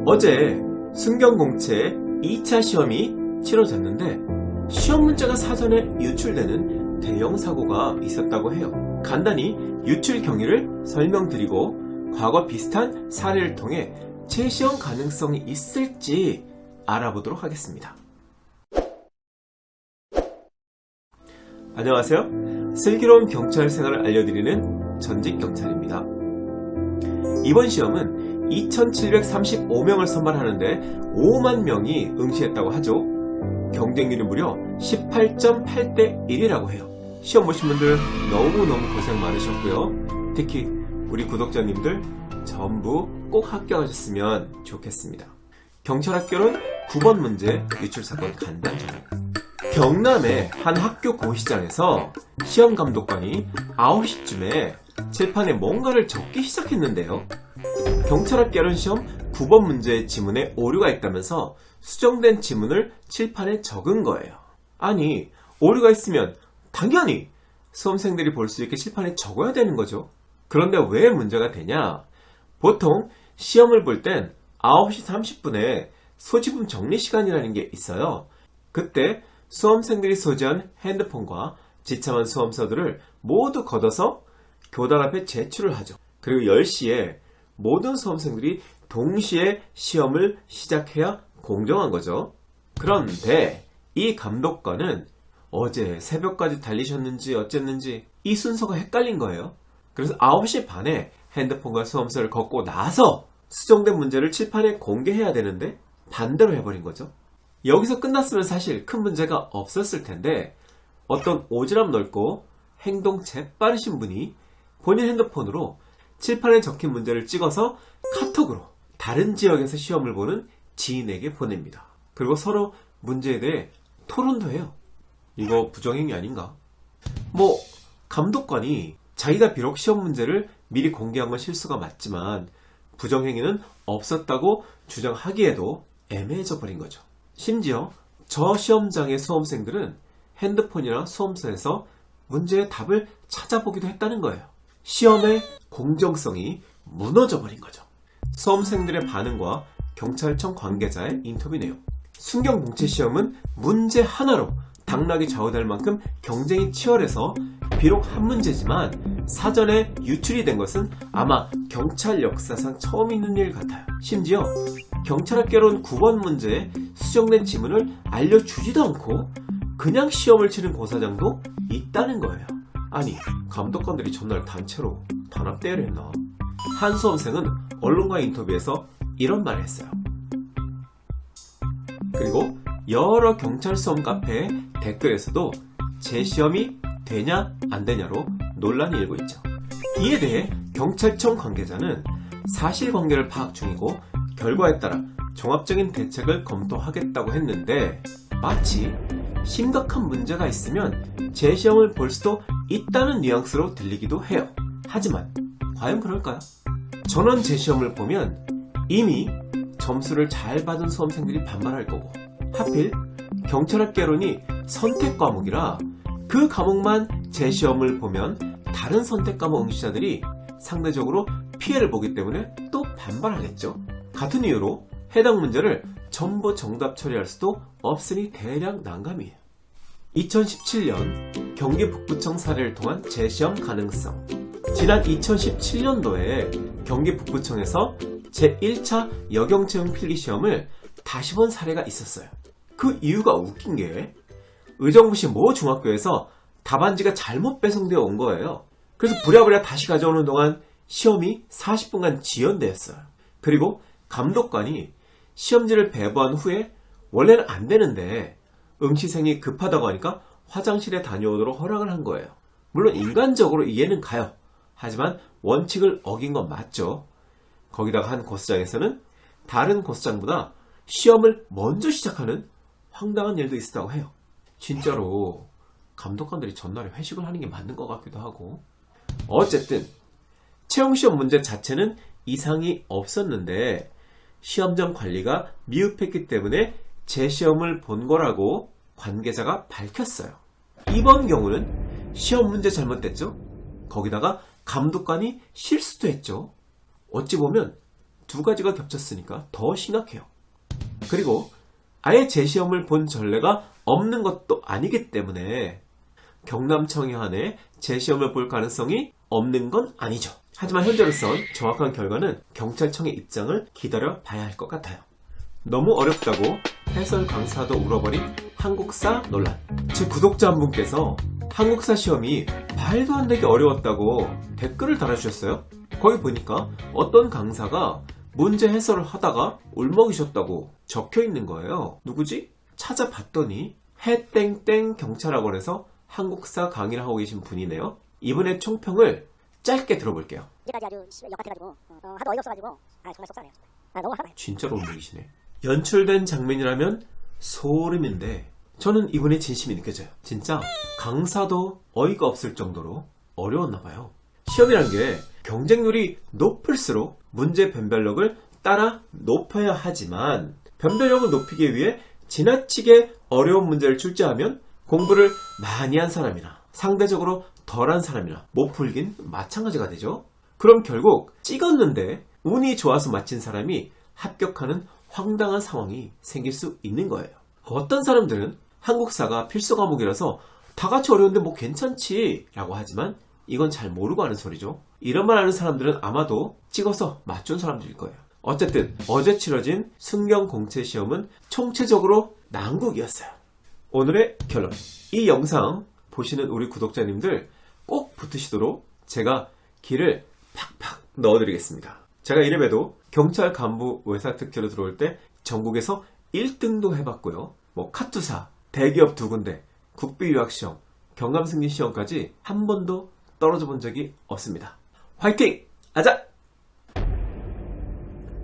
어제 순경공채 2차 시험이 치러졌는데 시험 문제가 사전에 유출되는 대형 사고가 있었다고 해요. 간단히 유출 경위를 설명드리고 과거 비슷한 사례를 통해 재시험 가능성이 있을지 알아보도록 하겠습니다. 안녕하세요. 슬기로운 경찰 생활을 알려드리는 전직 경찰입니다. 이번 시험은 2735명을 선발하는데 5만 명이 응시했다고 하죠. 경쟁률이 무려 18.8대 1이라고 해요. 시험 보신 분들 너무너무 고생 많으셨고요. 특히 우리 구독자님들 전부 꼭 합격하셨으면 좋겠습니다. 경찰학교는 9번 문제 유출사건 간단히. 경남의 한 학교 고시장에서 시험감독관이 9시쯤에 칠판에 뭔가를 적기 시작했는데요. 경찰학교는 시험 9번 문제의 지문에 오류가 있다면서 수정된 지문을 칠판에 적은 거예요. 아니, 오류가 있으면 당연히 수험생들이 볼 수 있게 칠판에 적어야 되는 거죠. 그런데 왜 문제가 되냐? 보통 시험을 볼 땐 9시 30분에 소지품 정리 시간이라는 게 있어요. 그때 수험생들이 소지한 핸드폰과 지참한 수험서들을 모두 걷어서 교단 앞에 제출을 하죠. 그리고 10시에 모든 수험생들이 동시에 시험을 시작해야 공정한 거죠. 그런데 이 감독관은 어제 새벽까지 달리셨는지 어쨌는지 이 순서가 헷갈린 거예요. 그래서 9시 반에 핸드폰과 수험서를 걷고 나서 수정된 문제를 칠판에 공개해야 되는데 반대로 해버린 거죠. 여기서 끝났으면 사실 큰 문제가 없었을 텐데 어떤 오지랖 넓고 행동 재빠르신 분이 본인 핸드폰으로 칠판에 적힌 문제를 찍어서 카톡으로 다른 지역에서 시험을 보는 지인에게 보냅니다. 그리고 서로 문제에 대해 토론도 해요. 이거 부정행위 아닌가? 감독관이 자기가 비록 시험 문제를 미리 공개한 건 실수가 맞지만 부정행위는 없었다고 주장하기에도 애매해져 버린 거죠. 심지어 저 시험장의 수험생들은 핸드폰이나 수험서에서 문제의 답을 찾아보기도 했다는 거예요. 시험의 공정성이 무너져 버린 거죠. 수험생들의 반응과 경찰청 관계자의 인터뷰 내용. 순경공채 시험은 문제 하나로 당락이 좌우될 만큼 경쟁이 치열해서 비록 한 문제지만 사전에 유출이 된 것은 아마 경찰 역사상 처음 있는 일 같아요. 심지어 경찰학개론 9번 문제에 수정된 지문을 알려주지도 않고 그냥 시험을 치는 고사장도 있다는 거예요. 아니, 감독관들이 전날 단체로 단합대회를 했나? 한 수험생은 언론과의 인터뷰에서 이런 말을 했어요. 그리고 여러 경찰 수험 카페의 댓글에서도 재시험이 되냐 안 되냐로 논란이 일고 있죠. 이에 대해 경찰청 관계자는 사실관계를 파악 중이고 결과에 따라 종합적인 대책을 검토하겠다고 했는데 마치 심각한 문제가 있으면 재시험을 볼 수도 있다는 뉘앙스로 들리기도 해요. 하지만 과연 그럴까요? 전원 재시험을 보면 이미 점수를 잘 받은 수험생들이 반발할 거고 하필 경찰학개론이 선택 과목이라 그 과목만 재시험을 보면 다른 선택 과목 응시자들이 상대적으로 피해를 보기 때문에 또 반발하겠죠. 같은 이유로 해당 문제를 전부 정답 처리할 수도 없으니 대략 난감이에요. 2017년 경기 북부청 사례를 통한 재시험 가능성. 지난 2017년도에 경기 북부청에서 제1차 여경체험 필기시험을 다시 본 사례가 있었어요. 그 이유가 웃긴 게 의정부시 모 중학교에서 답안지가 잘못 배송되어 온 거예요. 그래서 부랴부랴 다시 가져오는 동안 시험이 40분간 지연되었어요. 그리고 감독관이 시험지를 배부한 후에 원래는 안 되는데 응시생이 급하다고 하니까 화장실에 다녀오도록 허락을 한 거예요. 물론 인간적으로 이해는 가요. 하지만 원칙을 어긴 건 맞죠. 거기다가 한 고수장에서는 다른 고수장보다 시험을 먼저 시작하는 황당한 일도 있었다고 해요. 진짜로 감독관들이 전날에 회식을 하는 게 맞는 것 같기도 하고. 어쨌든 채용시험 문제 자체는 이상이 없었는데 시험장 관리가 미흡했기 때문에 재시험을 본 거라고 관계자가 밝혔어요. 이번 경우는 시험 문제 잘못됐죠? 거기다가 감독관이 실수도 했죠. 어찌 보면 두 가지가 겹쳤으니까 더 심각해요. 그리고 아예 재시험을 본 전례가 없는 것도 아니기 때문에 경남청에 한해 재시험을 볼 가능성이 없는 건 아니죠. 하지만 현재로선 정확한 결과는 경찰청의 입장을 기다려 봐야 할 것 같아요. 너무 어렵다고 해설 강사도 울어버린 한국사 논란. 제 구독자 한 분께서 한국사 시험이 말도 안 되게 어려웠다고 댓글을 달아주셨어요. 거기 보니까 어떤 강사가 문제 해설을 하다가 울먹이셨다고 적혀 있는 거예요. 누구지? 찾아봤더니 해땡땡 경찰학원에서 한국사 강의를 하고 계신 분이네요. 이번에 총평을 짧게 들어볼게요. 이제까지 아주 역 같아가지고 하도 어이가 없어가지고 정말 속상해요. 너무 화나요. 진짜로 울먹이시네. 연출된 장면이라면 소름인데 저는 이분의 진심이 느껴져요. 진짜 강사도 어이가 없을 정도로 어려웠나 봐요. 시험이란 게 경쟁률이 높을수록 문제 변별력을 따라 높여야 하지만 변별력을 높이기 위해 지나치게 어려운 문제를 출제하면 공부를 많이 한 사람이나 상대적으로 덜한 사람이나 못 풀긴 마찬가지가 되죠. 그럼 결국 찍었는데 운이 좋아서 맞힌 사람이 합격하는 황당한 상황이 생길 수 있는 거예요. 어떤 사람들은 한국사가 필수 과목이라서 다 같이 어려운데 뭐 괜찮지 라고 하지만 이건 잘 모르고 하는 소리죠. 이런 말 하는 사람들은 아마도 찍어서 맞춘 사람들일 거예요. 어쨌든 어제 치러진 순경 공채 시험은 총체적으로 난국이었어요. 오늘의 결론. 이 영상 보시는 우리 구독자님들 꼭 붙으시도록 제가 길을 팍팍 넣어드리겠습니다. 제가 이래봬도 경찰 간부 외사 특혜로 들어올 때 전국에서 1등도 해봤고요. 뭐 카투사, 대기업 2군데, 국비 유학 시험, 경감 승진 시험까지 한 번도 떨어져 본 적이 없습니다. 화이팅! 아자!